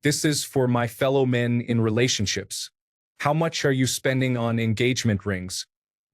This is for my fellow men in relationships. How much are you spending on engagement rings?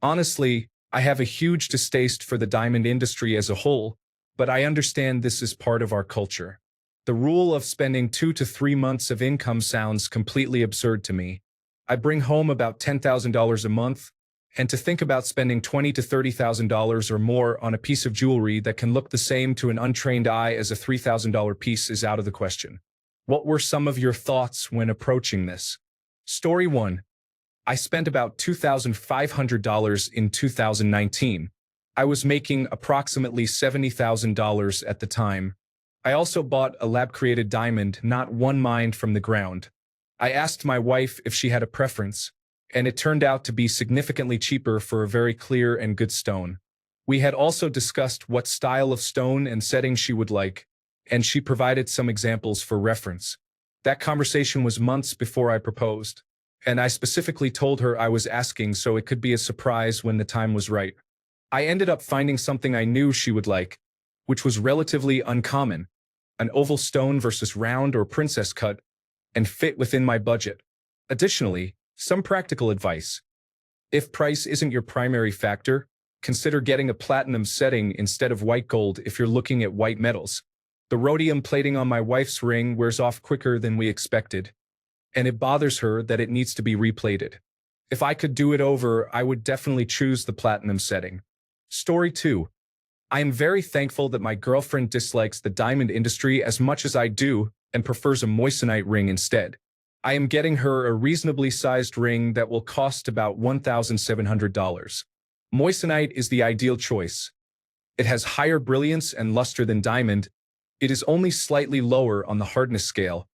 Honestly, I have a huge distaste for the diamond industry as a whole, but I understand this is part of our culture. The rule of spending 2 to 3 months of income sounds completely absurd to me. I bring home about $10,000 a month, and to think about spending $20,000 to $30,000 or more on a piece of jewelry that can look the same to an untrained eye as a $3,000 piece is out of the question. What were some of your thoughts when approaching this? Story 1. I spent about $2,500 in 2019. I was making approximately $70,000 at the time. I also bought a lab-created diamond, not one mined from the ground. I asked my wife if she had a preference, and it turned out to be significantly cheaper for a very clear and good stone. We had also discussed what style of stone and setting she would like, and she provided some examples for reference. That conversation was months before I proposed, and I specifically told her I was asking so it could be a surprise when the time was right. I ended up finding something I knew she would like, which was relatively uncommon, an oval stone versus round or princess cut, and fit within my budget. Additionally, some practical advice. If price isn't your primary factor, consider getting a platinum setting instead of white gold if you're looking at white metals. The rhodium plating on my wife's ring wears off quicker than we expected, and it bothers her that it needs to be replated. If I could do it over, I would definitely choose the platinum setting. Story 2. I am very thankful that my girlfriend dislikes the diamond industry as much as I do and prefers a moissanite ring instead. I am getting her a reasonably sized ring that will cost about $1,700. Moissanite is the ideal choice. It has higher brilliance and luster than diamond. It is only slightly lower on the hardness scale,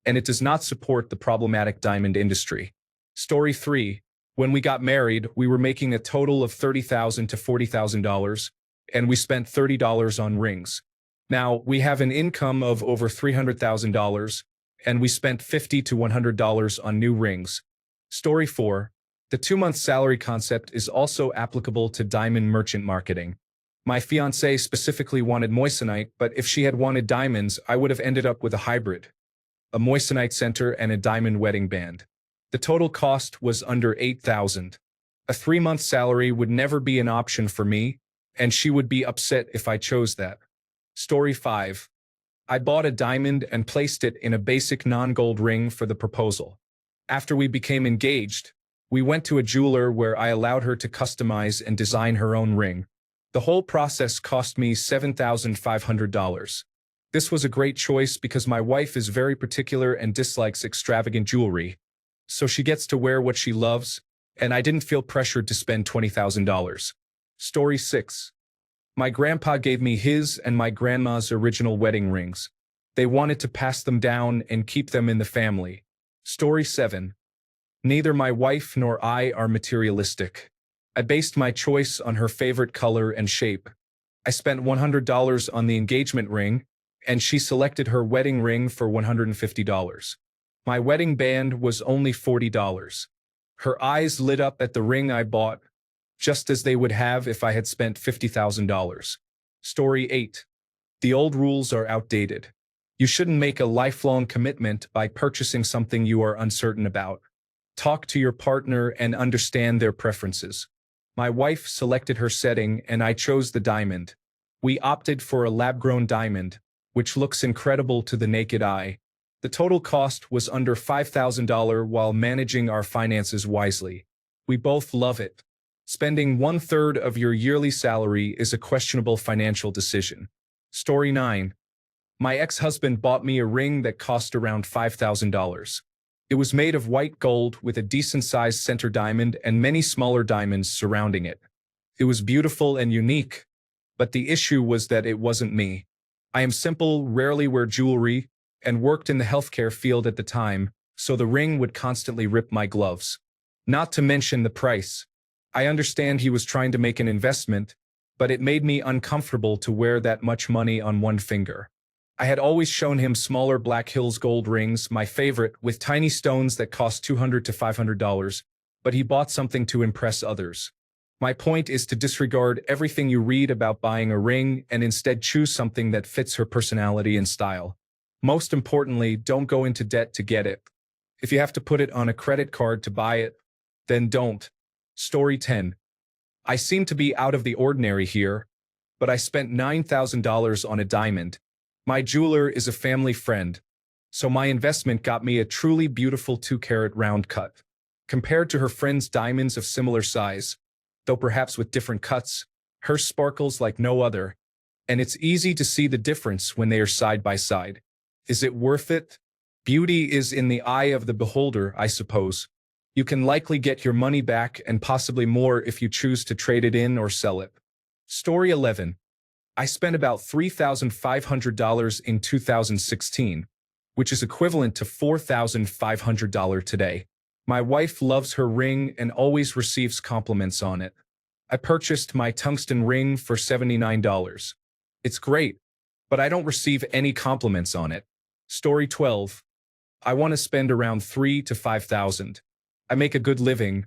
and it does not support the problematic diamond industry. Story 3. When we got married, we were making a total of $30,000 to $40,000, and we spent $30 on rings. Now, we have an income of over $300,000, and we spent $50 to $100 on new rings. Story 4. The 2-month salary concept is also applicable to diamond merchant marketing. My fiancée specifically wanted moissanite, but if she had wanted diamonds, I would have ended up with a hybrid, a moissanite center and a diamond wedding band. The total cost was under $8,000. A 3-month salary would never be an option for me, and she would be upset if I chose that. Story 5. I bought a diamond and placed it in a basic non-gold ring for the proposal. After we became engaged, we went to a jeweler where I allowed her to customize and design her own ring. The whole process cost me $7,500. This was a great choice because my wife is very particular and dislikes extravagant jewelry, so she gets to wear what she loves, and I didn't feel pressured to spend $20,000. Story 6. My grandpa gave me his and my grandma's original wedding rings. They wanted to pass them down and keep them in the family. Story 7. Neither my wife nor I are materialistic. I based my choice on her favorite color and shape. I spent $100 on the engagement ring, and she selected her wedding ring for $150. My wedding band was only $40. Her eyes lit up at the ring I bought, just as they would have if I had spent $50,000. Story 8. The old rules are outdated. You shouldn't make a lifelong commitment by purchasing something you are uncertain about. Talk to your partner and understand their preferences. My wife selected her setting and I chose the diamond. We opted for a lab-grown diamond, which looks incredible to the naked eye. The total cost was under $5,000 while managing our finances wisely. We both love it. Spending 1/3 of your yearly salary is a questionable financial decision. Story 9. My ex-husband bought me a ring that cost around $5,000. It was made of white gold with a decent-sized center diamond and many smaller diamonds surrounding it. It was beautiful and unique, but the issue was that it wasn't me. I am simple, rarely wear jewelry, and worked in the healthcare field at the time, so the ring would constantly rip my gloves. Not to mention the price. I understand he was trying to make an investment, but it made me uncomfortable to wear that much money on one finger. I had always shown him smaller Black Hills gold rings, my favorite, with tiny stones that cost $200 to $500, but he bought something to impress others. My point is to disregard everything you read about buying a ring and instead choose something that fits her personality and style. Most importantly, don't go into debt to get it. If you have to put it on a credit card to buy it, then don't. Story 10. I seem to be out of the ordinary here, but I spent $9,000 on a diamond. My jeweler is a family friend, so my investment got me a truly beautiful 2-carat round cut. Compared to her friend's diamonds of similar size, though perhaps with different cuts, hers sparkles like no other, and it's easy to see the difference when they are side by side. Is it worth it? Beauty is in the eye of the beholder, I suppose. You can likely get your money back and possibly more if you choose to trade it in or sell it. Story 11. I spent about $3,500 in 2016, which is equivalent to $4,500 today. My wife loves her ring and always receives compliments on it. I purchased my tungsten ring for $79. It's great, but I don't receive any compliments on it. Story 12. I want to spend around $3,000 to $5,000. I make a good living.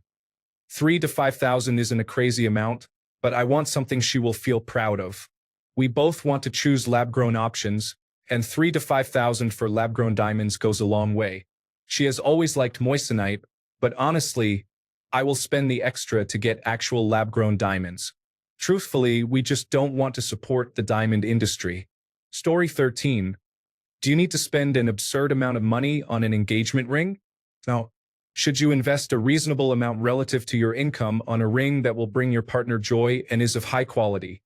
$3,000 to $5,000 isn't a crazy amount, but I want something she will feel proud of. We both want to choose lab-grown options, and $3,000 to $5,000 for lab-grown diamonds goes a long way. She has always liked moissanite, but honestly, I will spend the extra to get actual lab-grown diamonds. Truthfully, we just don't want to support the diamond industry. Story 13. Do you need to spend an absurd amount of money on an engagement ring? No. Should you invest a reasonable amount relative to your income on a ring that will bring your partner joy and is of high quality,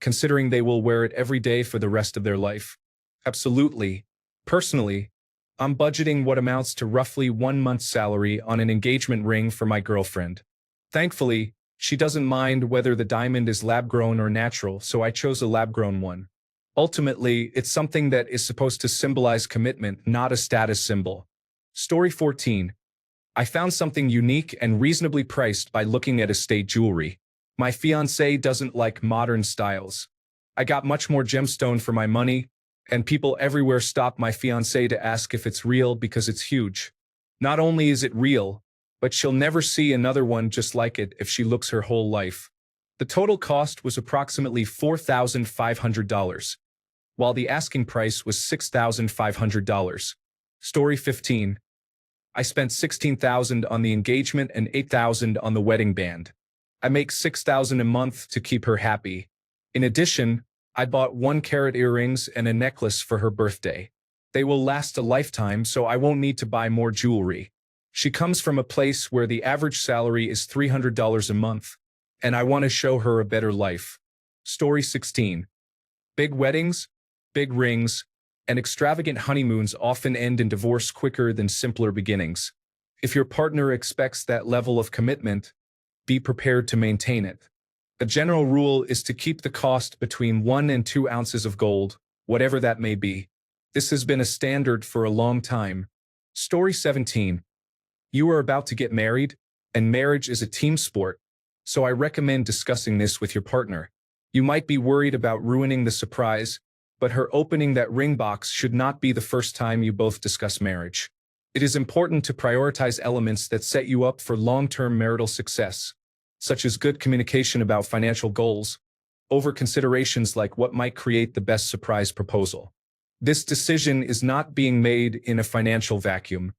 considering they will wear it every day for the rest of their life? Absolutely. Personally, I'm budgeting what amounts to roughly 1 month's salary on an engagement ring for my girlfriend. Thankfully, she doesn't mind whether the diamond is lab-grown or natural, so I chose a lab-grown one. Ultimately, it's something that is supposed to symbolize commitment, not a status symbol. Story 14. I found something unique and reasonably priced by looking at estate jewelry. My fiancé doesn't like modern styles. I got much more gemstone for my money, and people everywhere stop my fiancé to ask if it's real because it's huge. Not only is it real, but she'll never see another one just like it if she looks her whole life. The total cost was approximately $4,500, while the asking price was $6,500. Story 15. I spent $16,000 on the engagement and $8,000 on the wedding band. I make $6,000 a month to keep her happy. In addition, I bought 1-carat earrings and a necklace for her birthday. They will last a lifetime, so I won't need to buy more jewelry. She comes from a place where the average salary is $300 a month, and I want to show her a better life. Story 16. Big weddings, big rings, and extravagant honeymoons often end in divorce quicker than simpler beginnings. If your partner expects that level of commitment, be prepared to maintain it. A general rule is to keep the cost between 1 and 2 ounces of gold, whatever that may be. This has been a standard for a long time. Story 17. You are about to get married, and marriage is a team sport, so I recommend discussing this with your partner. You might be worried about ruining the surprise, but her opening that ring box should not be the first time you both discuss marriage. It is important to prioritize elements that set you up for long-term marital success, such as good communication about financial goals, over considerations like what might create the best surprise proposal. This decision is not being made in a financial vacuum.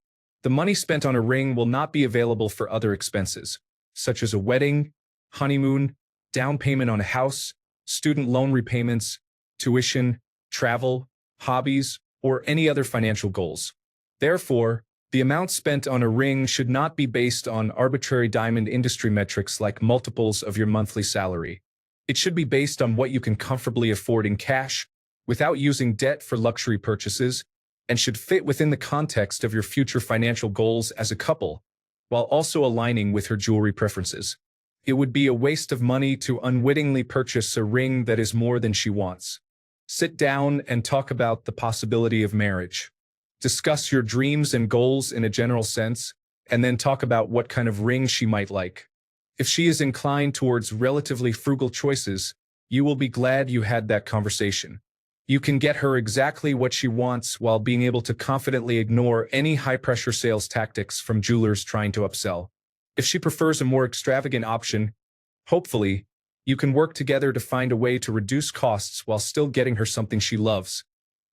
The money spent on a ring will not be available for other expenses, such as a wedding, honeymoon, down payment on a house, student loan repayments, tuition, travel, hobbies, or any other financial goals. Therefore, the amount spent on a ring should not be based on arbitrary diamond industry metrics like multiples of your monthly salary. It should be based on what you can comfortably afford in cash, without using debt for luxury purchases, and should fit within the context of your future financial goals as a couple, while also aligning with her jewelry preferences. It would be a waste of money to unwittingly purchase a ring that is more than she wants. Sit down and talk about the possibility of marriage. Discuss your dreams and goals in a general sense, and then talk about what kind of ring she might like. If she is inclined towards relatively frugal choices, you will be glad you had that conversation. You can get her exactly what she wants while being able to confidently ignore any high-pressure sales tactics from jewelers trying to upsell. If she prefers a more extravagant option, hopefully, you can work together to find a way to reduce costs while still getting her something she loves.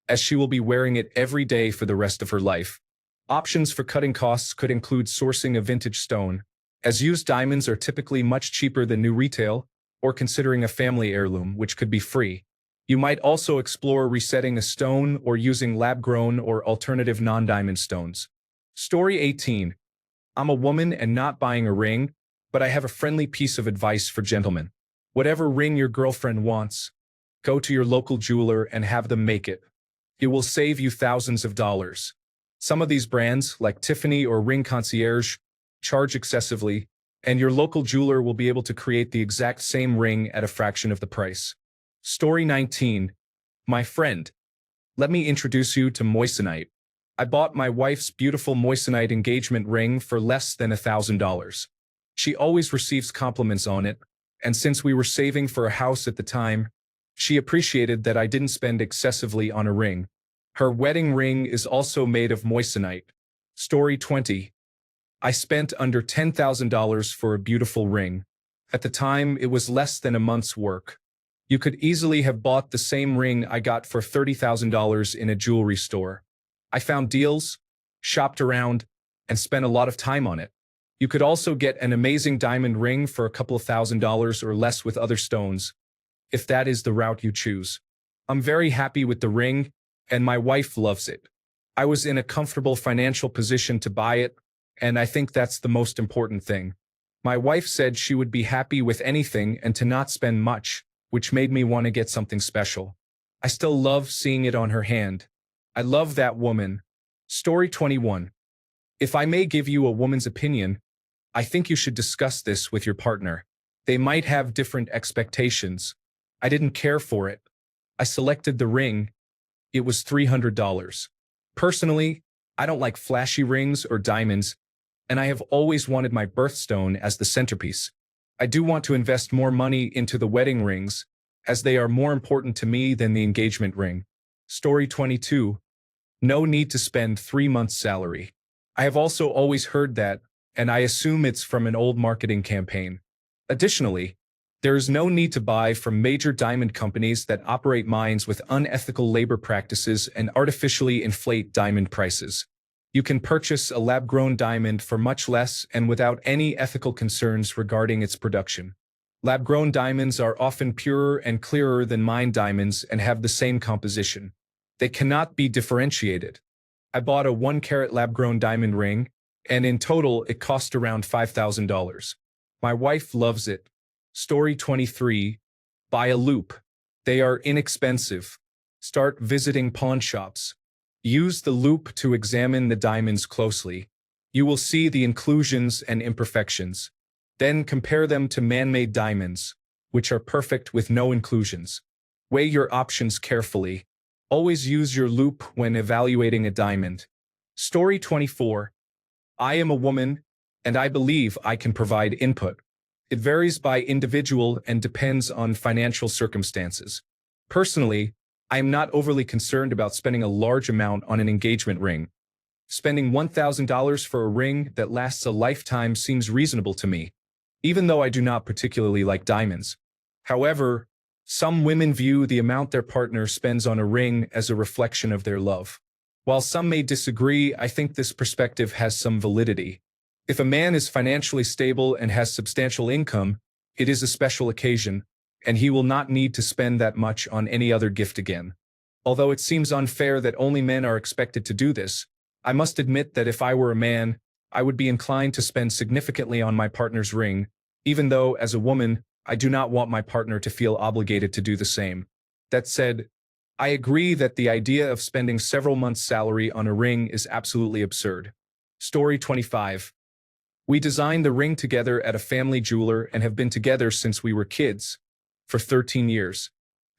as she will be wearing it every day for the rest of her life. Options for cutting costs could include sourcing a vintage stone, as used diamonds are typically much cheaper than new retail, or considering a family heirloom, which could be free. You might also explore resetting a stone or using lab-grown or alternative non-diamond stones. Story 18. I'm a woman and not buying a ring, but I have a friendly piece of advice for gentlemen. Whatever ring your girlfriend wants, go to your local jeweler and have them make it. It will save you thousands of dollars. Some of these brands, like Tiffany or Ring Concierge, charge excessively, and your local jeweler will be able to create the exact same ring at a fraction of the price. Story 19. My friend. Let me introduce you to moissanite. I bought my wife's beautiful moissanite engagement ring for less than $1,000. She always receives compliments on it, and since we were saving for a house at the time, she appreciated that I didn't spend excessively on a ring. Her wedding ring is also made of moissanite. Story 20. I spent under $10,000 for a beautiful ring. At the time, it was less than a month's work. You could easily have bought the same ring I got for $30,000 in a jewelry store. I found deals, shopped around, and spent a lot of time on it. You could also get an amazing diamond ring for a couple of $1,000s or less with other stones, if that is the route you choose. I'm very happy with the ring, and my wife loves it. I was in a comfortable financial position to buy it, and I think that's the most important thing. My wife said she would be happy with anything and to not spend much, which made me want to get something special. I still love seeing it on her hand. I love that woman. Story 21. If I may give you a woman's opinion, I think you should discuss this with your partner. They might have different expectations. I didn't care for it. I selected the ring. It was $300. Personally, I don't like flashy rings or diamonds, and I have always wanted my birthstone as the centerpiece. I do want to invest more money into the wedding rings, as they are more important to me than the engagement ring. Story 22. No need to spend 3 months' salary. I have also always heard that, and I assume it's from an old marketing campaign. Additionally, there is no need to buy from major diamond companies that operate mines with unethical labor practices and artificially inflate diamond prices. You can purchase a lab-grown diamond for much less and without any ethical concerns regarding its production. Lab-grown diamonds are often purer and clearer than mined diamonds and have the same composition. They cannot be differentiated. I bought a 1-carat lab-grown diamond ring, and in total it cost around $5,000. My wife loves it. Story 23. Buy a loop. They are inexpensive. Start visiting pawn shops. Use the loop to examine the diamonds closely. You will see the inclusions and imperfections. Then compare them to man-made diamonds, which are perfect with no inclusions. Weigh your options carefully. Always use your loop when evaluating a diamond. Story 24. I am a woman, and I believe I can provide input. It varies by individual and depends on financial circumstances. Personally, I am not overly concerned about spending a large amount on an engagement ring. Spending $1,000 for a ring that lasts a lifetime seems reasonable to me, even though I do not particularly like diamonds. However, some women view the amount their partner spends on a ring as a reflection of their love. While some may disagree, I think this perspective has some validity. If a man is financially stable and has substantial income, it is a special occasion, and he will not need to spend that much on any other gift again. Although it seems unfair that only men are expected to do this, I must admit that if I were a man, I would be inclined to spend significantly on my partner's ring, even though, as a woman, I do not want my partner to feel obligated to do the same. That said, I agree that the idea of spending several months' salary on a ring is absolutely absurd. Story 25. We designed the ring together at a family jeweler and have been together since we were kids, for 13 years.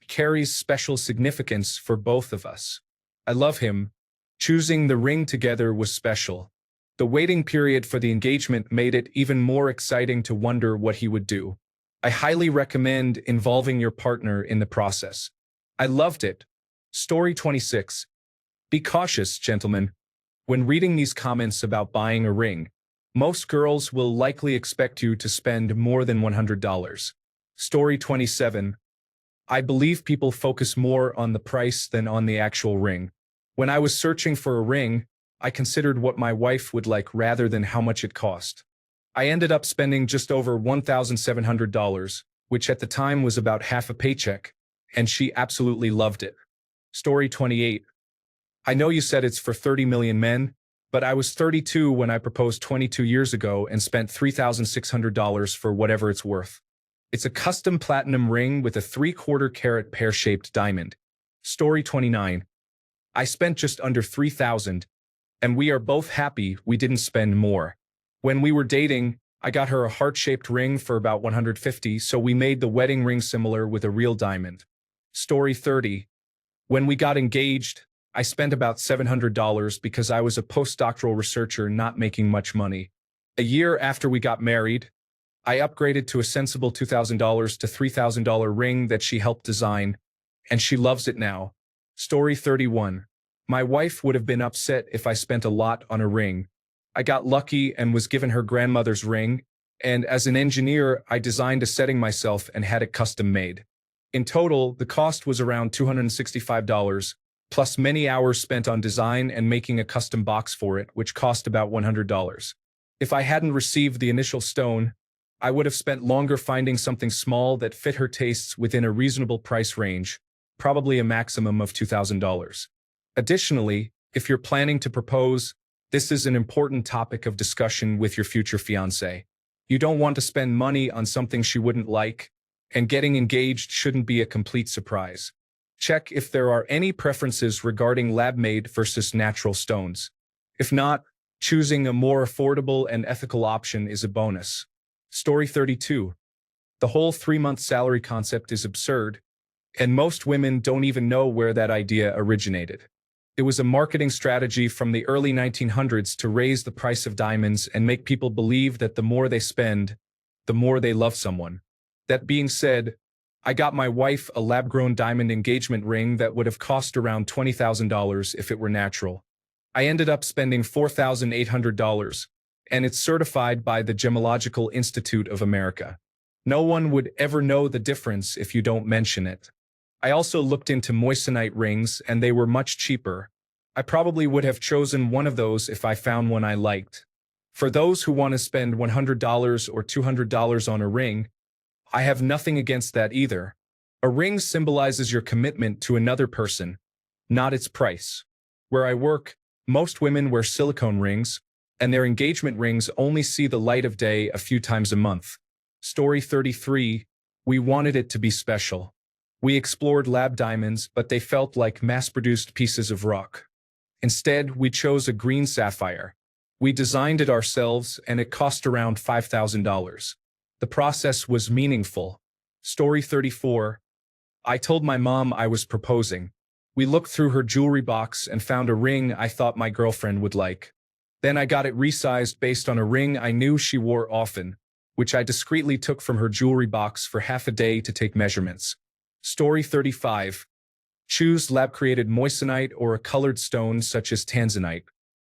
It carries special significance for both of us. I love him. Choosing the ring together was special. The waiting period for the engagement made it even more exciting to wonder what he would do. I highly recommend involving your partner in the process. I loved it. Story 26. Be cautious, gentlemen. When reading these comments about buying a ring, most girls will likely expect you to spend more than $100. Story 27. I believe people focus more on the price than on the actual ring. When I was searching for a ring, I considered what my wife would like rather than how much it cost. I ended up spending just over $1,700, which at the time was about half a paycheck, and she absolutely loved it. Story 28. I know you said it's for 30 million men, but I was 32 when I proposed 22 years ago and spent $3,600 for whatever it's worth. It's a custom platinum ring with a 3/4 carat pear-shaped diamond. Story 29. I spent just under 3,000, and we are both happy we didn't spend more. When we were dating, I got her a heart-shaped ring for about 150, so we made the wedding ring similar with a real diamond. Story 30. When we got engaged, I spent about $700 because I was a postdoctoral researcher not making much money. A year after we got married, I upgraded to a sensible $2,000 to $3,000 ring that she helped design, and she loves it now. Story 31. My wife would have been upset if I spent a lot on a ring. I got lucky and was given her grandmother's ring, and as an engineer, I designed a setting myself and had it custom made. In total, the cost was around $265, plus many hours spent on design and making a custom box for it, which cost about $100. If I hadn't received the initial stone, I would have spent longer finding something small that fit her tastes within a reasonable price range, probably a maximum of $2,000. Additionally, if you're planning to propose, this is an important topic of discussion with your future fiancé. You don't want to spend money on something she wouldn't like, and getting engaged shouldn't be a complete surprise. Check if there are any preferences regarding lab-made versus natural stones. If not, choosing a more affordable and ethical option is a bonus. Story 32. The whole 3-month salary concept is absurd, and most women don't even know where that idea originated. It was a marketing strategy from the early 1900s to raise the price of diamonds and make people believe that the more they spend, the more they love someone. That being said, I got my wife a lab-grown diamond engagement ring that would have cost around $20,000 if it were natural. I ended up spending $4,800, and it's certified by the Gemological Institute of America. No one would ever know the difference if you don't mention it. I also looked into moissanite rings, and they were much cheaper. I probably would have chosen one of those if I found one I liked. For those who want to spend $100 or $200 on a ring, I have nothing against that either. A ring symbolizes your commitment to another person, not its price. Where I work, most women wear silicone rings, and their engagement rings only see the light of day a few times a month. Story 33. We wanted it to be special. We explored lab diamonds, but they felt like mass-produced pieces of rock. Instead, we chose a green sapphire. We designed it ourselves, and it cost around $5,000. The process was meaningful. Story 34. I told my mom I was proposing. We looked through her jewelry box and found a ring I thought my girlfriend would like. Then I got it resized based on a ring I knew she wore often, which I discreetly took from her jewelry box for half a day to take measurements. Story 35. Choose lab-created moissanite or a colored stone such as tanzanite.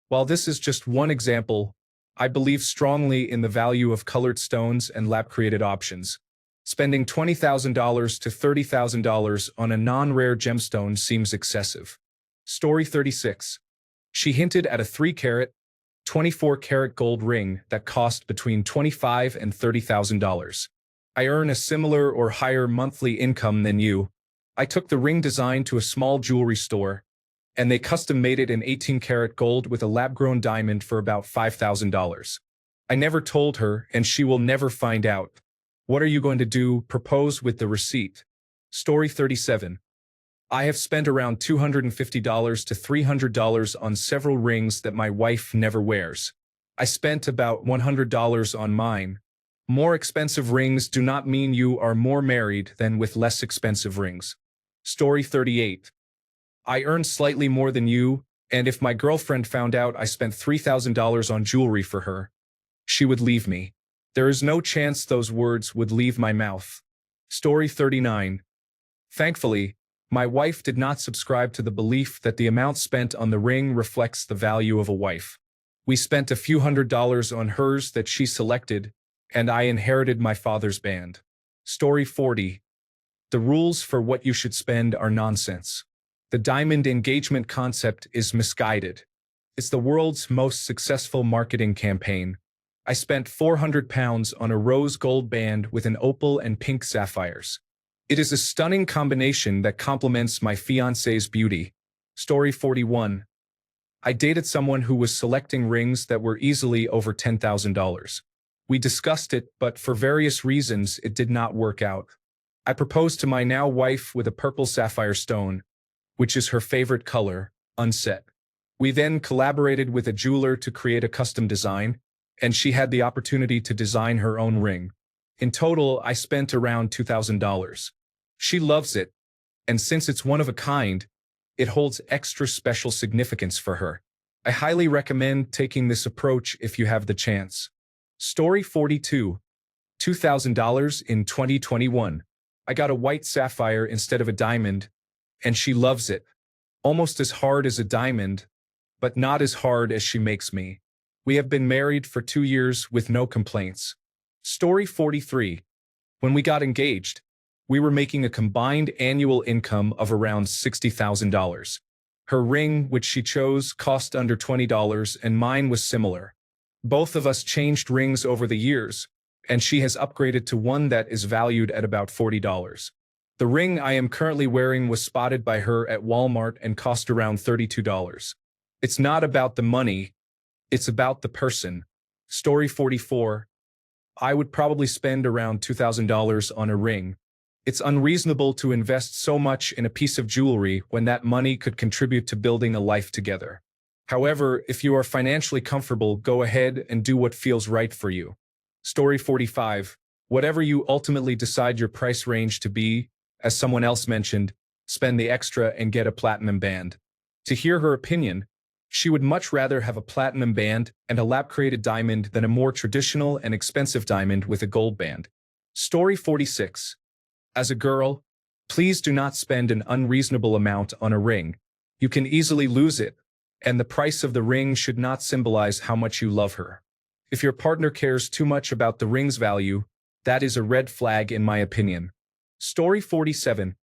While this is just one example, I believe strongly in the value of colored stones and lab-created options. Spending $20,000 to $30,000 on a non-rare gemstone seems excessive. Story 36. She hinted at a 3-carat, 24-karat gold ring that cost between $25,000 and $30,000. I earn a similar or higher monthly income than you. I took the ring design to a small jewelry store, and they custom-made it in 18-karat gold with a lab-grown diamond for about $5,000. I never told her, and she will never find out. What are you going to do? Propose with the receipt. Story 37. I have spent around $250 to $300 on several rings that my wife never wears. I spent about $100 on mine. More expensive rings do not mean you are more married than with less expensive rings. Story 38. I earn slightly more than you, and if my girlfriend found out I spent $3,000 on jewelry for her, she would leave me. There is no chance those words would leave my mouth. Story 39. Thankfully, my wife did not subscribe to the belief that the amount spent on the ring reflects the value of a wife. We spent a few $100s on hers that she selected, and I inherited my father's band. Story 40. The rules for what you should spend are nonsense. The diamond engagement concept is misguided. It's the world's most successful marketing campaign. I spent £400 on a rose gold band with an opal and pink sapphires. It is a stunning combination that complements my fiancé's beauty. Story 41. I dated someone who was selecting rings that were easily over $10,000. We discussed it, but for various reasons, it did not work out. I proposed to my now wife with a purple sapphire stone, which is her favorite color, unset. We then collaborated with a jeweler to create a custom design, and she had the opportunity to design her own ring. In total, I spent around $2,000. She loves it, and since it's one of a kind, it holds extra special significance for her. I highly recommend taking this approach if you have the chance. Story 42. $2,000 in 2021. I got a white sapphire instead of a diamond, and she loves it. Almost as hard as a diamond, but not as hard as she makes me. We have been married for 2 years with no complaints. Story 43. When we got engaged, we were making a combined annual income of around $60,000. Her ring, which she chose, cost under $20, and mine was similar. Both of us changed rings over the years, and she has upgraded to one that is valued at about $40. The ring I am currently wearing was spotted by her at Walmart and cost around $32. It's not about the money, it's about the person. Story 44. I would probably spend around $2,000 on a ring. It's unreasonable to invest so much in a piece of jewelry when that money could contribute to building a life together. However, if you are financially comfortable, go ahead and do what feels right for you. Story 45. Whatever you ultimately decide your price range to be, as someone else mentioned, spend the extra and get a platinum band. To hear her opinion, she would much rather have a platinum band and a lab-created diamond than a more traditional and expensive diamond with a gold band. Story 46. As a girl, please do not spend an unreasonable amount on a ring. You can easily lose it, and the price of the ring should not symbolize how much you love her. If your partner cares too much about the ring's value, that is a red flag in my opinion. Story 47.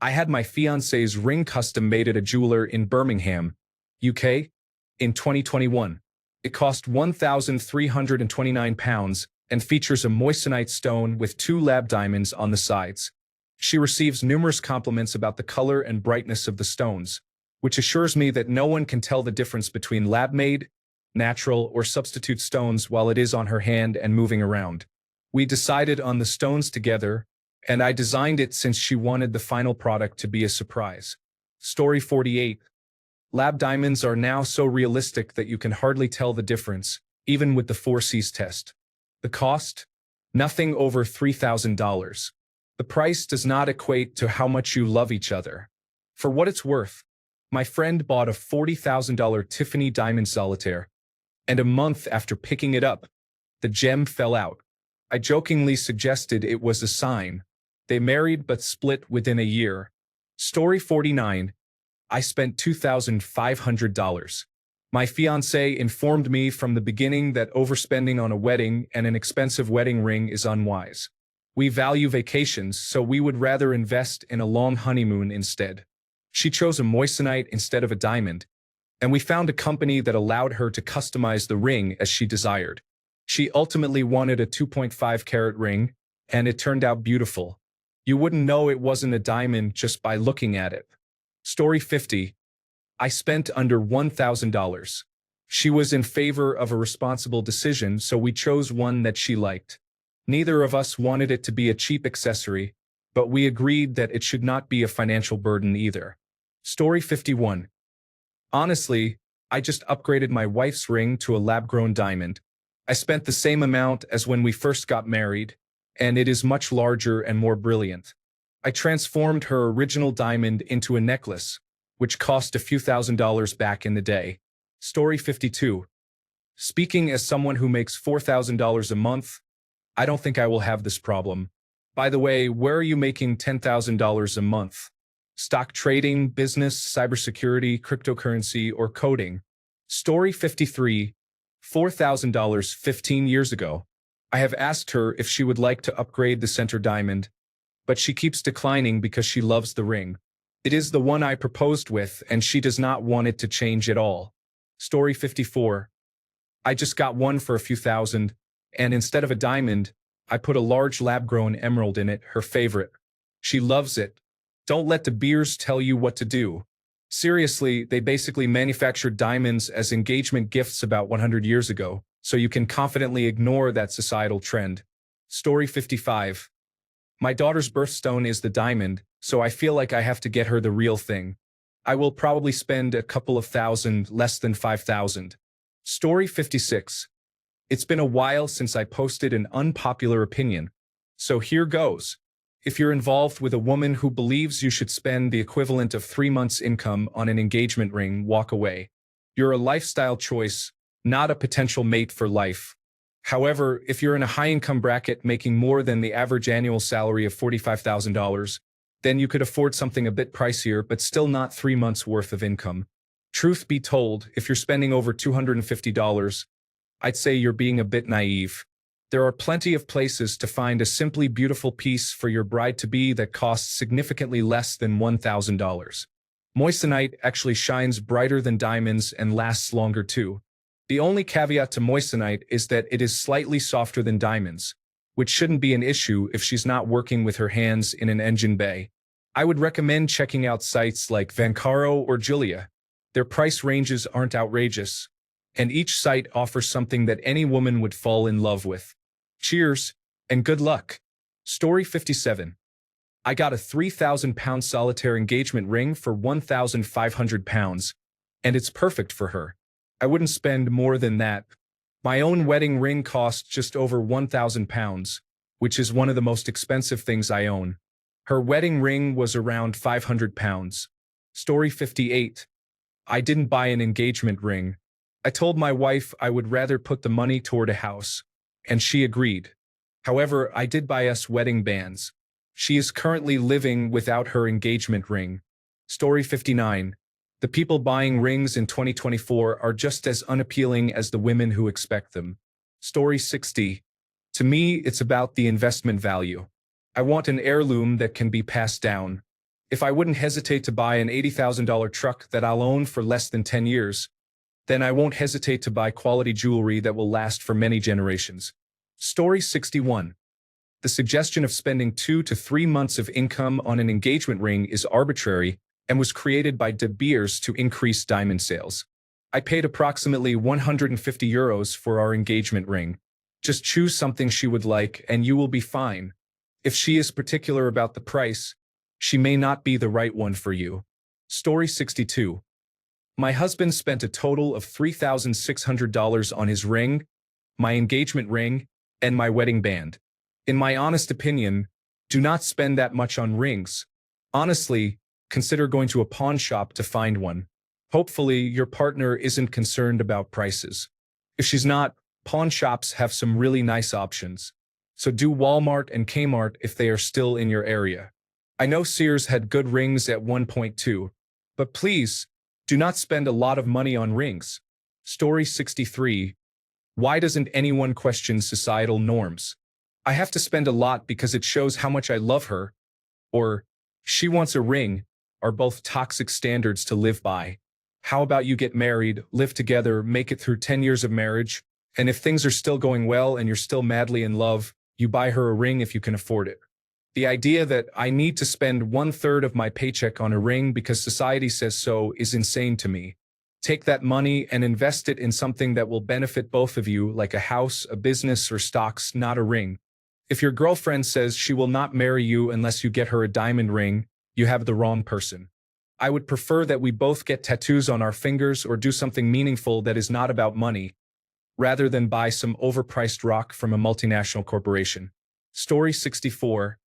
I had my fiancé's ring custom made at a jeweler in Birmingham, UK, in 2021. It cost £1,329 and features a moissanite stone with 2 lab diamonds on the sides. She receives numerous compliments about the color and brightness of the stones, which assures me that no one can tell the difference between lab-made, natural, or substitute stones while it is on her hand and moving around. We decided on the stones together, and I designed it since she wanted the final product to be a surprise. Story 48. Lab diamonds are now so realistic that you can hardly tell the difference, even with the 4Cs test. The cost? Nothing over $3,000. The price does not equate to how much you love each other. For what it's worth, my friend bought a $40,000 Tiffany diamond solitaire, and a month after picking it up, the gem fell out. I jokingly suggested it was a sign. They married but split within a year. Story 49. I spent $2,500. My fiancé informed me from the beginning that overspending on a wedding and an expensive wedding ring is unwise. We value vacations, so we would rather invest in a long honeymoon instead. She chose a moissanite instead of a diamond, and we found a company that allowed her to customize the ring as she desired. She ultimately wanted a 2.5-carat ring, and it turned out beautiful. You wouldn't know it wasn't a diamond just by looking at it. Story 50. I spent under $1,000. She was in favor of a responsible decision, so we chose one that she liked. Neither of us wanted it to be a cheap accessory, but we agreed that it should not be a financial burden either. Story 51. Honestly, I just upgraded my wife's ring to a lab-grown diamond. I spent the same amount as when we first got married, and it is much larger and more brilliant. I transformed her original diamond into a necklace, which cost a few $1,000s back in the day. Story 52. Speaking as someone who makes $4,000 a month, I don't think I will have this problem. By the way, where are you making $10,000 a month? Stock trading, business, cybersecurity, cryptocurrency, or coding? Story 53. $4,000 15 years ago. I have asked her if she would like to upgrade the center diamond, but she keeps declining because she loves the ring. It is the one I proposed with, and she does not want it to change at all. Story 54. I just got one for a few thousand, and instead of a diamond, I put a large lab-grown emerald in it, her favorite. She loves it. Don't let the beers tell you what to do. Seriously, they basically manufactured diamonds as engagement gifts about 100 years ago, so you can confidently ignore that societal trend. Story 55. My daughter's birthstone is the diamond, so I feel like I have to get her the real thing. I will probably spend a couple of thousand, less than 5,000. Story 56. It's been a while since I posted an unpopular opinion, so here goes. If you're involved with a woman who believes you should spend the equivalent of 3 months' income on an engagement ring, walk away. You're a lifestyle choice, not a potential mate for life. However, if you're in a high-income bracket making more than the average annual salary of $45,000, then you could afford something a bit pricier but still not 3 months' worth of income. Truth be told, if you're spending over $250, I'd say you're being a bit naive. There are plenty of places to find a simply beautiful piece for your bride-to-be that costs significantly less than $1,000. Moissanite actually shines brighter than diamonds and lasts longer too. The only caveat to moissanite is that it is slightly softer than diamonds, which shouldn't be an issue if she's not working with her hands in an engine bay. I would recommend checking out sites like Vancaro or Julia. Their price ranges aren't outrageous, and each site offers something that any woman would fall in love with. Cheers, and good luck. Story 57. I got a 3,000-pound solitaire engagement ring for 1,500 pounds, and it's perfect for her. I wouldn't spend more than that. My own wedding ring cost just over 1,000 pounds, which is one of the most expensive things I own. Her wedding ring was around 500 pounds. Story 58. I didn't buy an engagement ring. I told my wife I would rather put the money toward a house, and she agreed. However, I did buy us wedding bands. She is currently living without her engagement ring. Story 59. The people buying rings in 2024 are just as unappealing as the women who expect them. Story 60. To me, it's about the investment value. I want an heirloom that can be passed down. If I wouldn't hesitate to buy an $80,000 truck that I'll own for less than 10 years, then I won't hesitate to buy quality jewelry that will last for many generations. Story 61. The suggestion of spending 2 to 3 months of income on an engagement ring is arbitrary and was created by De Beers to increase diamond sales. I paid approximately €150 for our engagement ring. Just choose something she would like and you will be fine. If she is particular about the price, she may not be the right one for you. Story 62. My husband spent a total of $3,600 on his ring, my engagement ring, and my wedding band. In my honest opinion, do not spend that much on rings. Honestly, consider going to a pawn shop to find one. Hopefully, your partner isn't concerned about prices. If she's not, pawn shops have some really nice options. So do Walmart and Kmart if they are still in your area. I know Sears had good rings at one point too, but please, do not spend a lot of money on rings. Story 63. Why doesn't anyone question societal norms? I have to spend a lot because it shows how much I love her, or she wants a ring, are both toxic standards to live by. How about you get married, live together, make it through 10 years of marriage, and if things are still going well and you're still madly in love, you buy her a ring if you can afford it. The idea that I need to spend 1/3 of my paycheck on a ring because society says so is insane to me. Take that money and invest it in something that will benefit both of you, like a house, a business, or stocks, not a ring. If your girlfriend says she will not marry you unless you get her a diamond ring, you have the wrong person. I would prefer that we both get tattoos on our fingers or do something meaningful that is not about money, rather than buy some overpriced rock from a multinational corporation. Story 64.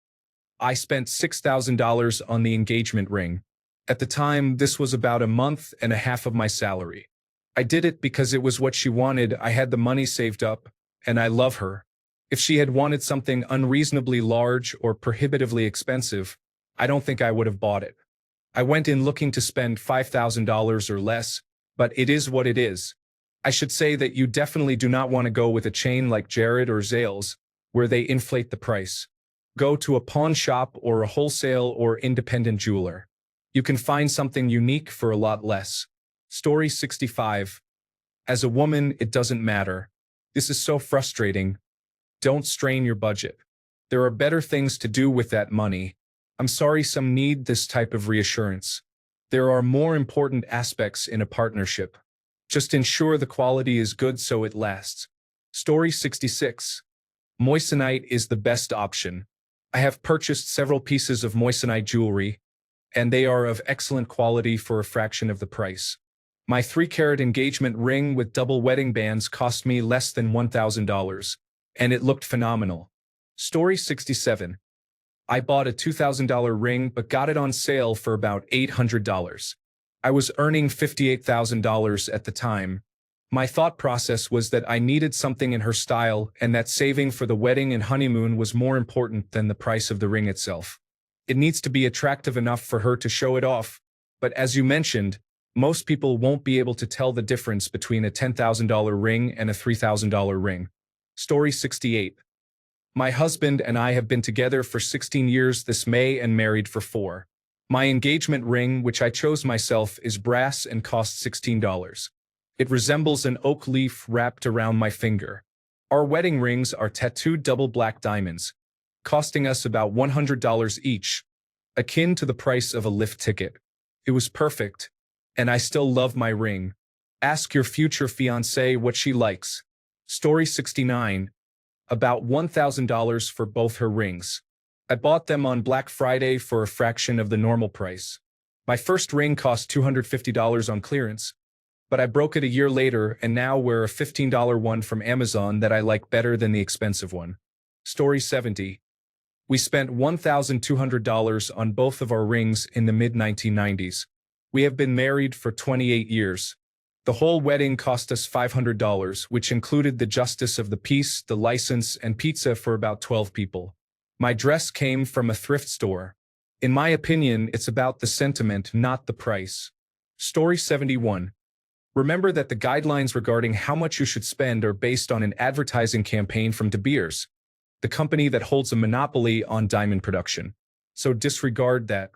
I spent $6,000 on the engagement ring. At the time, this was about a month and a half of my salary. I did it because it was what she wanted, I had the money saved up, and I love her. If she had wanted something unreasonably large or prohibitively expensive, I don't think I would have bought it. I went in looking to spend $5,000 or less, but it is what it is. I should say that you definitely do not want to go with a chain like Jared or Zales, where they inflate the price. Go to a pawn shop or a wholesale or independent jeweler. You can find something unique for a lot less. Story 65. As a woman, it doesn't matter. This is so frustrating. Don't strain your budget. There are better things to do with that money. I'm sorry some need this type of reassurance. There are more important aspects in a partnership. Just ensure the quality is good so it lasts. Story 66. Moissanite is the best option. I have purchased several pieces of moissanite jewelry, and they are of excellent quality for a fraction of the price. My 3-carat engagement ring with double wedding bands cost me less than $1,000, and it looked phenomenal. Story 67. I bought a $2,000 ring but got it on sale for about $800. I was earning $58,000 at the time. My thought process was that I needed something in her style and that saving for the wedding and honeymoon was more important than the price of the ring itself. It needs to be attractive enough for her to show it off, but as you mentioned, most people won't be able to tell the difference between a $10,000 ring and a $3,000 ring. Story 68. My husband and I have been together for 16 years this May and married for 4. My engagement ring, which I chose myself, is brass and costs $16. It resembles an oak leaf wrapped around my finger. Our wedding rings are tattooed double black diamonds, costing us about $100 each, akin to the price of a lift ticket. It was perfect, and I still love my ring. Ask your future fiancée what she likes. Story 69. About $1,000 for both her rings. I bought them on Black Friday for a fraction of the normal price. My first ring cost $250 on clearance, but I broke it a year later and now wear a $15 one from Amazon that I like better than the expensive one. Story 70. We spent $1,200 on both of our rings in the mid-1990s. We have been married for 28 years. The whole wedding cost us $500, which included the justice of the peace, the license, and pizza for about 12 people. My dress came from a thrift store. In my opinion, it's about the sentiment, not the price. Story 71. Remember that the guidelines regarding how much you should spend are based on an advertising campaign from De Beers, the company that holds a monopoly on diamond production. So disregard that.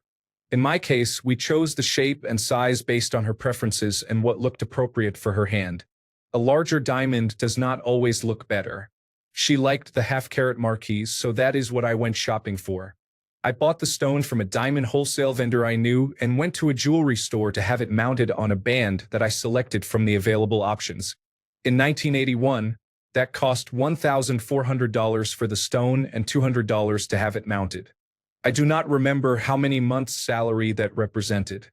In my case, we chose the shape and size based on her preferences and what looked appropriate for her hand. A larger diamond does not always look better. She liked the half-carat marquise, so that is what I went shopping for. I bought the stone from a diamond wholesale vendor I knew and went to a jewelry store to have it mounted on a band that I selected from the available options. In 1981, that cost $1,400 for the stone and $200 to have it mounted. I do not remember how many months' salary that represented.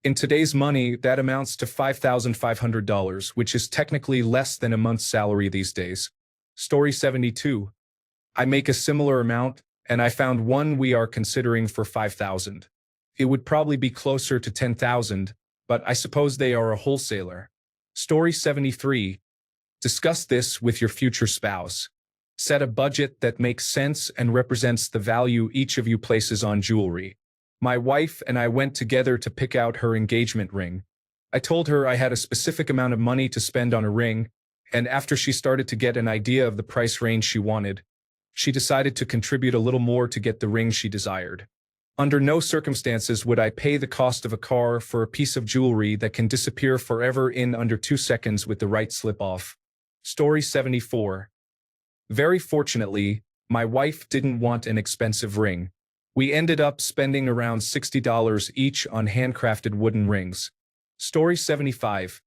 In today's money, that amounts to $5,500, which is technically less than a month's salary these days. Story 72. I make a similar amount, and I found one we are considering for $5,000. It would probably be closer to $10,000, but I suppose they are a wholesaler. Story 73. Discuss this with your future spouse. Set a budget that makes sense and represents the value each of you places on jewelry. My wife and I went together to pick out her engagement ring. I told her I had a specific amount of money to spend on a ring, and after she started to get an idea of the price range she wanted, she decided to contribute a little more to get the ring she desired. Under no circumstances would I pay the cost of a car for a piece of jewelry that can disappear forever in under 2 seconds with the right slip-off. Story 74. Very fortunately, my wife didn't want an expensive ring. We ended up spending around $60 each on handcrafted wooden rings. Story 75.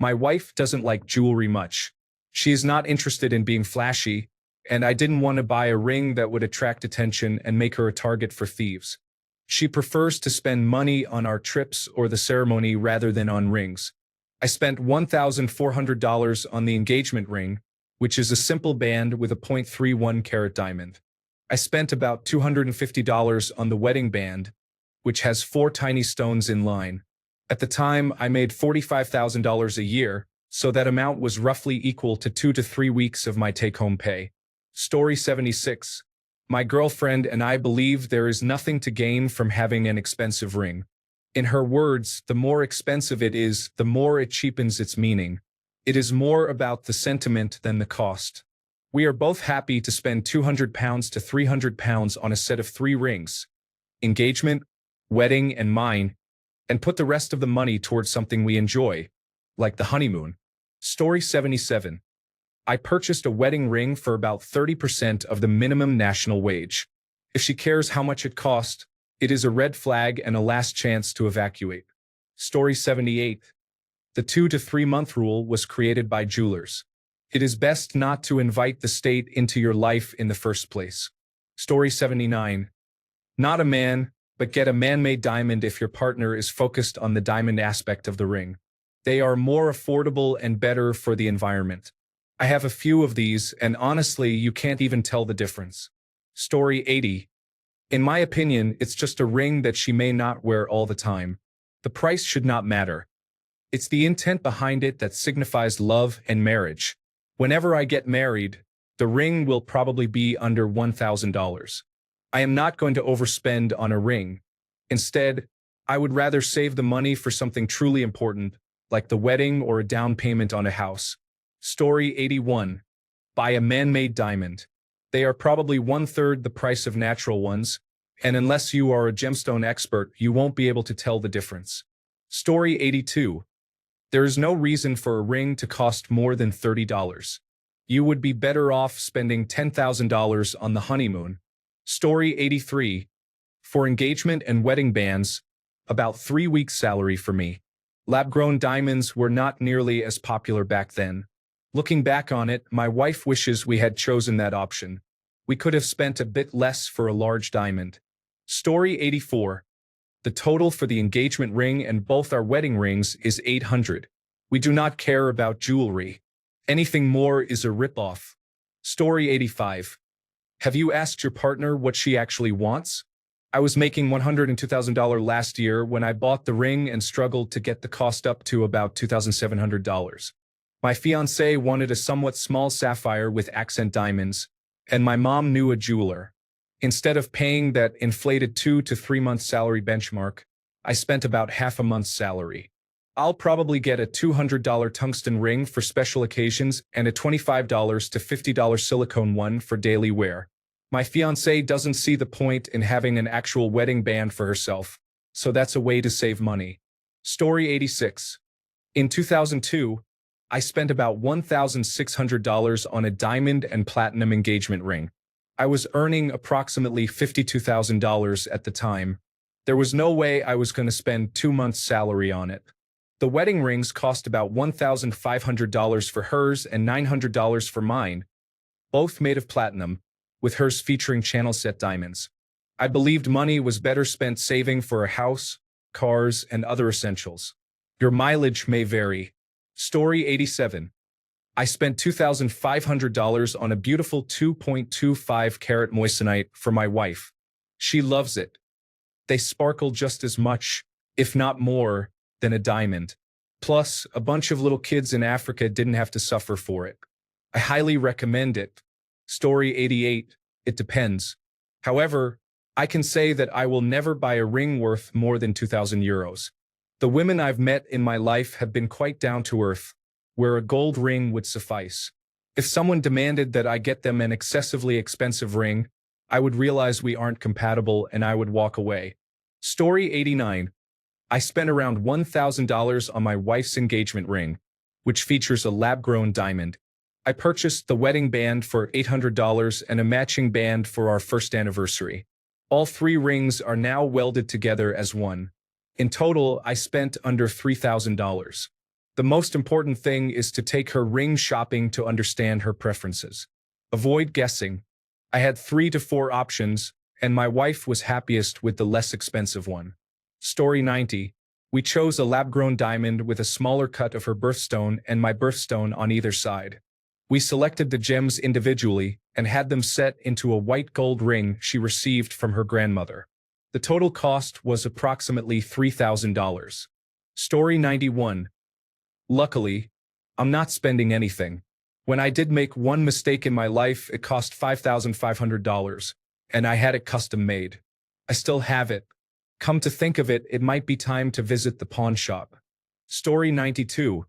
My wife doesn't like jewelry much. She is not interested in being flashy, and I didn't want to buy a ring that would attract attention and make her a target for thieves. She prefers to spend money on our trips or the ceremony rather than on rings. I spent $1,400 on the engagement ring, which is a simple band with a .31 carat diamond. I spent about $250 on the wedding band, which has 4 tiny stones in line. At the time, I made $45,000 a year, so that amount was roughly equal to 2 to 3 weeks of my take-home pay. Story 76. My girlfriend and I believe there is nothing to gain from having an expensive ring. In her words, the more expensive it is, the more it cheapens its meaning. It is more about the sentiment than the cost. We are both happy to spend £200 to £300 on a set of 3 rings, engagement, wedding, and mine, and put the rest of the money towards something we enjoy, like the honeymoon. Story 77. I purchased a wedding ring for about 30% of the minimum national wage. If she cares how much it cost, it is a red flag and a last chance to evacuate. Story 78. The 2 to 3 month rule was created by jewelers. It is best not to invite the state into your life in the first place. Story 79. Not a man, but get a man-made diamond if your partner is focused on the diamond aspect of the ring. They are more affordable and better for the environment. I have a few of these, and honestly, you can't even tell the difference. Story 80. In my opinion, it's just a ring that she may not wear all the time. The price should not matter. It's the intent behind it that signifies love and marriage. Whenever I get married, the ring will probably be under $1,000. I am not going to overspend on a ring. Instead, I would rather save the money for something truly important, like the wedding or a down payment on a house. Story 81. Buy a man-made diamond. They are probably 1/3 the price of natural ones, and unless you are a gemstone expert, you won't be able to tell the difference. Story 82. There is no reason for a ring to cost more than $30. You would be better off spending $10,000 on the honeymoon. Story 83. For engagement and wedding bands, about 3 weeks' salary for me. Lab-grown diamonds were not nearly as popular back then. Looking back on it, my wife wishes we had chosen that option. We could have spent a bit less for a large diamond. Story 84. The total for the engagement ring and both our wedding rings is $800. We do not care about jewelry. Anything more is a ripoff. Story 85. Have you asked your partner what she actually wants? I was making $102,000 last year when I bought the ring and struggled to get the cost up to about $2,700. My fiancé wanted a somewhat small sapphire with accent diamonds, and my mom knew a jeweler. Instead of paying that inflated 2 to 3 months salary benchmark, I spent about half a month's salary. I'll probably get a $200 tungsten ring for special occasions and a $25 to $50 silicone one for daily wear. My fiancée doesn't see the point in having an actual wedding band for herself, so that's a way to save money. Story 86. In 2002, I spent about $1,600 on a diamond and platinum engagement ring. I was earning approximately $52,000 at the time. There was no way I was going to spend 2 months' salary on it. The wedding rings cost about $1,500 for hers and $900 for mine, both made of platinum, with hers featuring channel set diamonds. I believed money was better spent saving for a house, cars, and other essentials. Your mileage may vary. Story 87. I spent $2,500 on a beautiful 2.25 carat moissanite for my wife. She loves it. They sparkle just as much, if not more, than a diamond. Plus, a bunch of little kids in Africa didn't have to suffer for it. I highly recommend it. Story 88. It depends. However, I can say that I will never buy a ring worth more than €2,000. The women I've met in my life have been quite down to earth, where a gold ring would suffice. If someone demanded that I get them an excessively expensive ring, I would realize we aren't compatible and I would walk away. Story 89. I spent around $1,000 on my wife's engagement ring, which features a lab-grown diamond. I purchased the wedding band for $800 and a matching band for our first anniversary. All 3 rings are now welded together as one. In total, I spent under $3,000. The most important thing is to take her ring shopping to understand her preferences. Avoid guessing. I had 3 to 4 options, and my wife was happiest with the less expensive one. Story 90. We chose a lab-grown diamond with a smaller cut of her birthstone and my birthstone on either side. We selected the gems individually and had them set into a white gold ring she received from her grandmother. The total cost was approximately $3,000. Story 91. Luckily, I'm not spending anything. When I did make one mistake in my life, it cost $5,500, and I had it custom made. I still have it. Come to think of it, it might be time to visit the pawn shop. Story 92.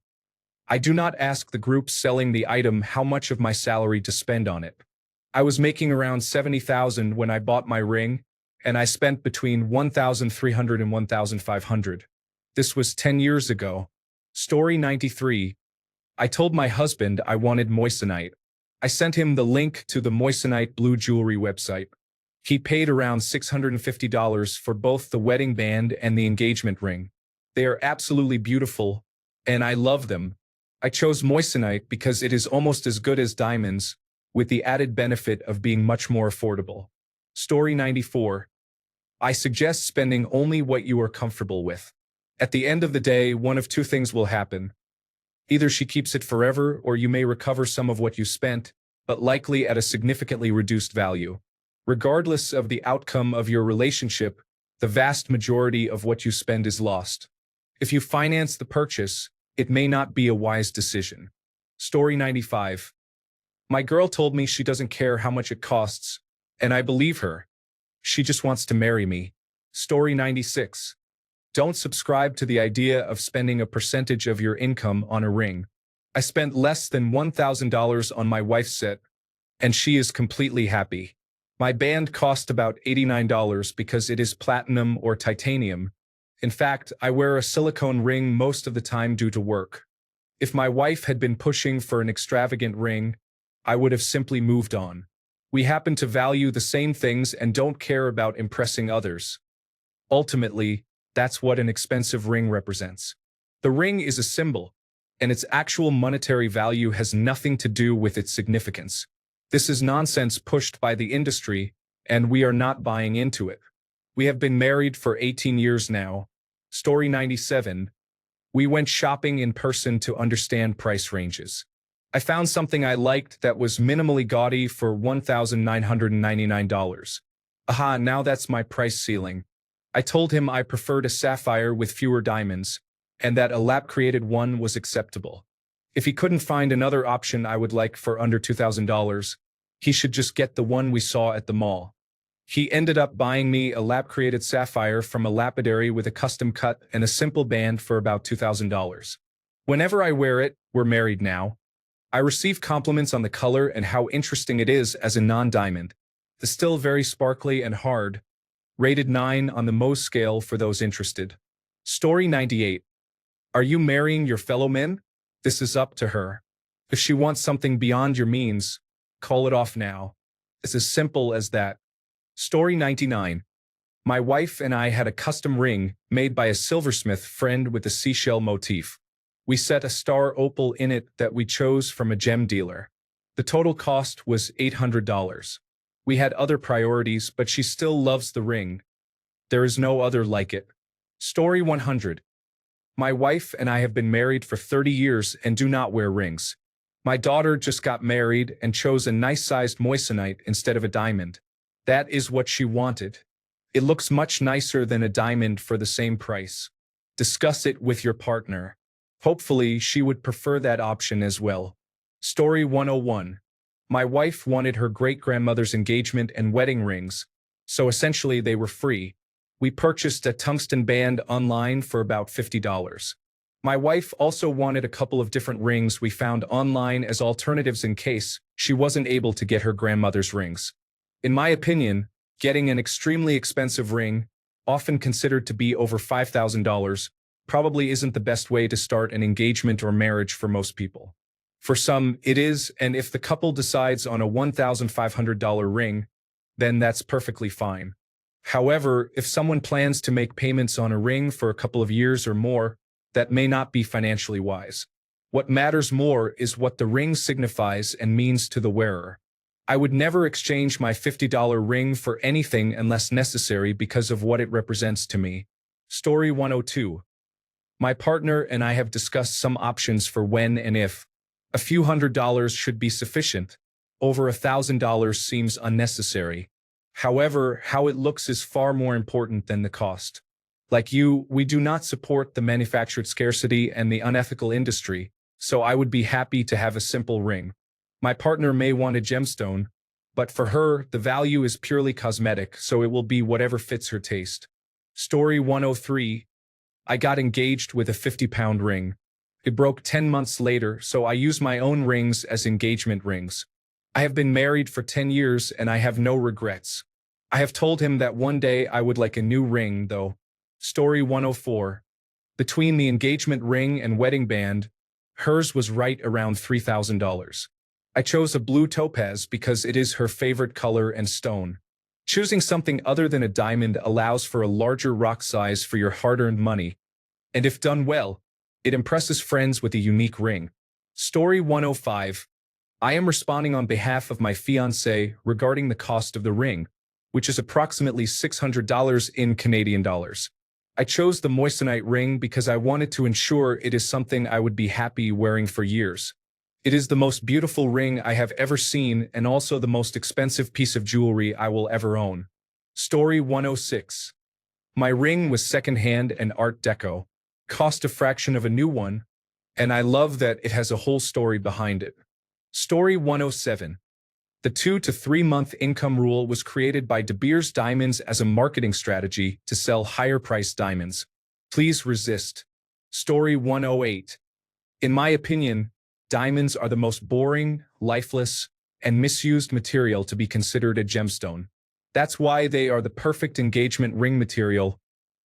I do not ask the group selling the item how much of my salary to spend on it. I was making around 70,000 when I bought my ring, and I spent between 1,300 and 1,500. This was 10 years ago. Story 93. I told my husband I wanted moissanite. I sent him the link to the moissanite blue jewelry website. He paid around $650 for both the wedding band and the engagement ring. They are absolutely beautiful, and I love them. I chose moissanite because it is almost as good as diamonds, with the added benefit of being much more affordable. Story 94. I suggest spending only what you are comfortable with. At the end of the day, one of two things will happen. Either she keeps it forever, or you may recover some of what you spent, but likely at a significantly reduced value. Regardless of the outcome of your relationship, the vast majority of what you spend is lost. If you finance the purchase, it may not be a wise decision. Story 95. My girl told me she doesn't care how much it costs, and I believe her. She just wants to marry me. Story 96. Don't subscribe to the idea of spending a percentage of your income on a ring. I spent less than $1,000 on my wife's set, and she is completely happy. My band cost about $89 because it is platinum or titanium. In fact, I wear a silicone ring most of the time due to work. If my wife had been pushing for an extravagant ring, I would have simply moved on. We happen to value the same things and don't care about impressing others. Ultimately, that's what an expensive ring represents. The ring is a symbol, and its actual monetary value has nothing to do with its significance. This is nonsense pushed by the industry, and we are not buying into it. We have been married for 18 years now. Story 97. We went shopping in person to understand price ranges. I found something I liked that was minimally gaudy for $1,999. Aha, now that's my price ceiling. I told him I preferred a sapphire with fewer diamonds, and that a lab-created one was acceptable. If he couldn't find another option I would like for under $2,000, he should just get the one we saw at the mall. He ended up buying me a lab-created sapphire from a lapidary with a custom cut and a simple band for about $2,000. Whenever I wear it, we're married now. I receive compliments on the color and how interesting it is as a non-diamond. It's still very sparkly and hard. Rated 9 on the Mohs scale for those interested. Story 98. Are you marrying your fellow men? This is up to her. If she wants something beyond your means, call it off now. It's as simple as that. Story 99. My wife and I had a custom ring made by a silversmith friend with a seashell motif. We set a star opal in it that we chose from a gem dealer. The total cost was $800. We had other priorities, but she still loves the ring. There is no other like it. Story 100. My wife and I have been married for 30 years and do not wear rings. My daughter just got married and chose a nice-sized moissanite instead of a diamond. That is what she wanted. It looks much nicer than a diamond for the same price. Discuss it with your partner. Hopefully, she would prefer that option as well. Story 101. My wife wanted her great-grandmother's engagement and wedding rings, so essentially they were free. We purchased a tungsten band online for about $50. My wife also wanted a couple of different rings we found online as alternatives in case she wasn't able to get her grandmother's rings. In my opinion, getting an extremely expensive ring, often considered to be over $5,000, probably isn't the best way to start an engagement or marriage for most people. For some, it is, and if the couple decides on a $1,500 ring, then that's perfectly fine. However, if someone plans to make payments on a ring for a couple of years or more, that may not be financially wise. What matters more is what the ring signifies and means to the wearer. I would never exchange my $50 ring for anything unless necessary because of what it represents to me. Story 102. My partner and I have discussed some options for when and if. A few $100s should be sufficient. Over $1,000 seems unnecessary. However, how it looks is far more important than the cost. Like you, we do not support the manufactured scarcity and the unethical industry, so I would be happy to have a simple ring. My partner may want a gemstone, but for her, the value is purely cosmetic, so it will be whatever fits her taste. Story 103. I got engaged with a 50-pound ring. It broke 10 months later, so I use my own rings as engagement rings. I have been married for 10 years and I have no regrets. I have told him that one day I would like a new ring, though. Story 104. Between the engagement ring and wedding band, hers was right around $3,000. I chose a blue topaz because it is her favorite color and stone. Choosing something other than a diamond allows for a larger rock size for your hard-earned money, and if done well, it impresses friends with a unique ring. Story 105. I am responding on behalf of my fiancé regarding the cost of the ring, which is approximately $600 in Canadian dollars. I chose the moissanite ring because I wanted to ensure it is something I would be happy wearing for years. It is the most beautiful ring I have ever seen and also the most expensive piece of jewelry I will ever own. Story 106. My ring was secondhand and Art Deco, cost a fraction of a new one, and I love that it has a whole story behind it. Story 107. The 2 to 3 month income rule was created by De Beers Diamonds as a marketing strategy to sell higher-priced diamonds. Please resist. Story 108. In my opinion, diamonds are the most boring, lifeless, and misused material to be considered a gemstone. That's why they are the perfect engagement ring material,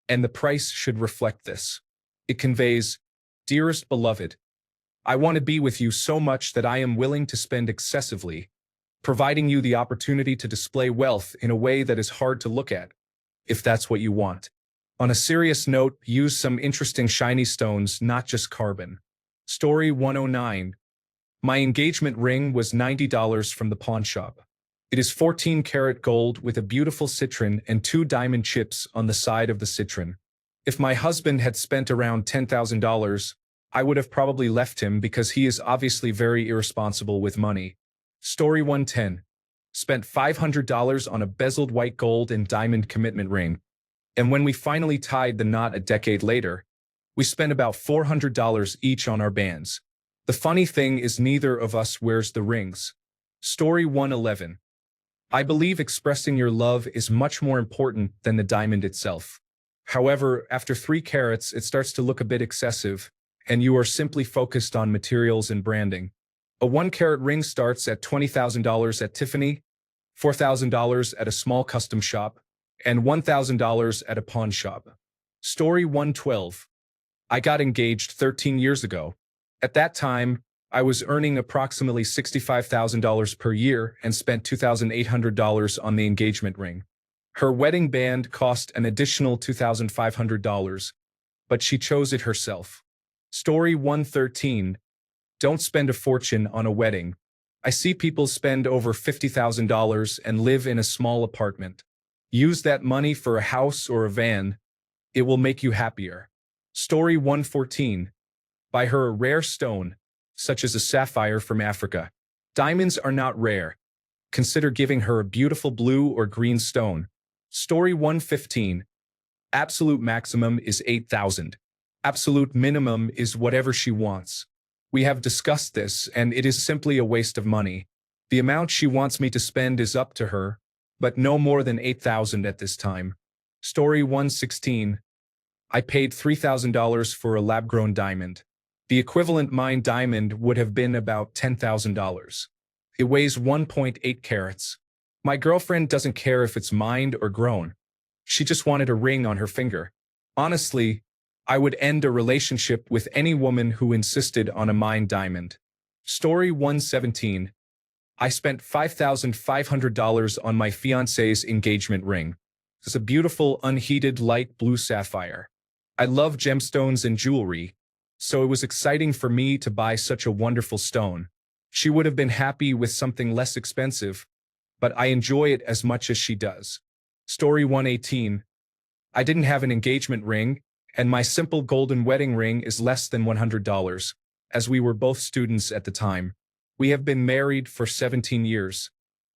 and the price should reflect this. It conveys, "Dearest beloved, I want to be with you so much that I am willing to spend excessively, providing you the opportunity to display wealth in a way that is hard to look at, if that's what you want. On a serious note, use some interesting shiny stones, not just carbon." Story 109. My engagement ring was $90 from the pawn shop. It is 14-karat gold with a beautiful citron and 2 diamond chips on the side of the citron. If my husband had spent around $10,000, I would have probably left him because he is obviously very irresponsible with money. Story 110. Spent $500 on a bezeled white gold and diamond commitment ring. And when we finally tied the knot a decade later, we spent about $400 each on our bands. The funny thing is neither of us wears the rings. Story 111. I believe expressing your love is much more important than the diamond itself. However, after 3 carats, it starts to look a bit excessive, and you are simply focused on materials and branding. A 1-carat ring starts at $20,000 at Tiffany, $4,000 at a small custom shop, and $1,000 at a pawn shop. Story 112. I got engaged 13 years ago. At that time, I was earning approximately $65,000 per year and spent $2,800 on the engagement ring. Her wedding band cost an additional $2,500, but she chose it herself. Story 113. Don't spend a fortune on a wedding. I see people spend over $50,000 and live in a small apartment. Use that money for a house or a van. It will make you happier. Story 114. Buy her a rare stone, such as a sapphire from Africa. Diamonds are not rare. Consider giving her a beautiful blue or green stone. Story 115. Absolute maximum is $8,000. Absolute minimum is whatever she wants. We have discussed this, and it is simply a waste of money. The amount she wants me to spend is up to her, but no more than $8,000 at this time. Story 116. I paid $3,000 for a lab-grown diamond. The equivalent mined diamond would have been about $10,000. It weighs 1.8 carats. My girlfriend doesn't care if it's mined or grown. She just wanted a ring on her finger. Honestly, I would end a relationship with any woman who insisted on a mined diamond. Story 117. I spent $5,500 on my fiancé's engagement ring. It's a beautiful, unheated light blue sapphire. I love gemstones and jewelry, so it was exciting for me to buy such a wonderful stone. She would have been happy with something less expensive, but I enjoy it as much as she does. Story 118. I didn't have an engagement ring, and my simple golden wedding ring is less than $100, as we were both students at the time. We have been married for 17 years.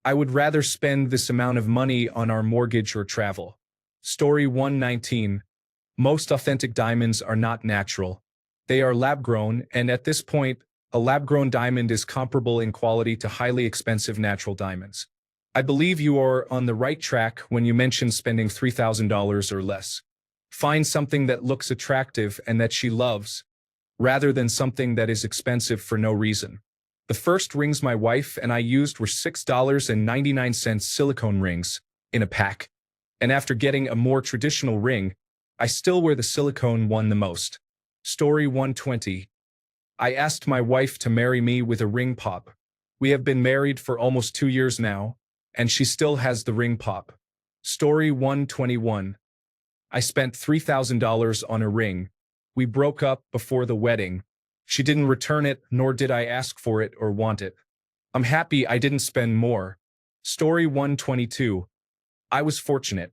I would rather spend this amount of money on our mortgage or travel. Story 119. Most authentic diamonds are not natural. They are lab-grown, and at this point, a lab-grown diamond is comparable in quality to highly expensive natural diamonds. I believe you are on the right track when you mention spending $3,000 or less. Find something that looks attractive and that she loves, rather than something that is expensive for no reason. The first rings my wife and I used were $6.99 silicone rings in a pack. And after getting a more traditional ring, I still wear the silicone one the most. Story 120. I asked my wife to marry me with a ring pop. We have been married for almost 2 years now, and she still has the ring pop. Story 121. I spent $3,000 on a ring. We broke up before the wedding. She didn't return it, nor did I ask for it or want it. I'm happy I didn't spend more. Story 122. I was fortunate.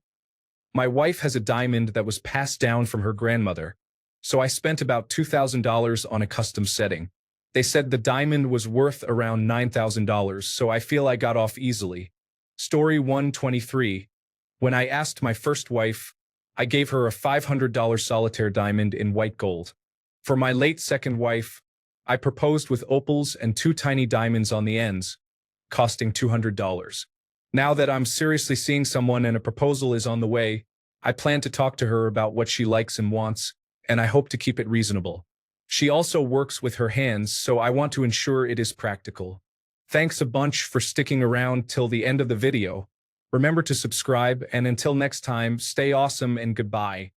My wife has a diamond that was passed down from her grandmother, so I spent about $2,000 on a custom setting. They said the diamond was worth around $9,000, so I feel I got off easily. Story 123. When I asked my first wife, I gave her a $500 solitaire diamond in white gold. For my late second wife, I proposed with opals and 2 tiny diamonds on the ends, costing $200. Now that I'm seriously seeing someone and a proposal is on the way, I plan to talk to her about what she likes and wants, and I hope to keep it reasonable. She also works with her hands, so I want to ensure it is practical. Thanks a bunch for sticking around till the end of the video. Remember to subscribe, and until next time, stay awesome and goodbye.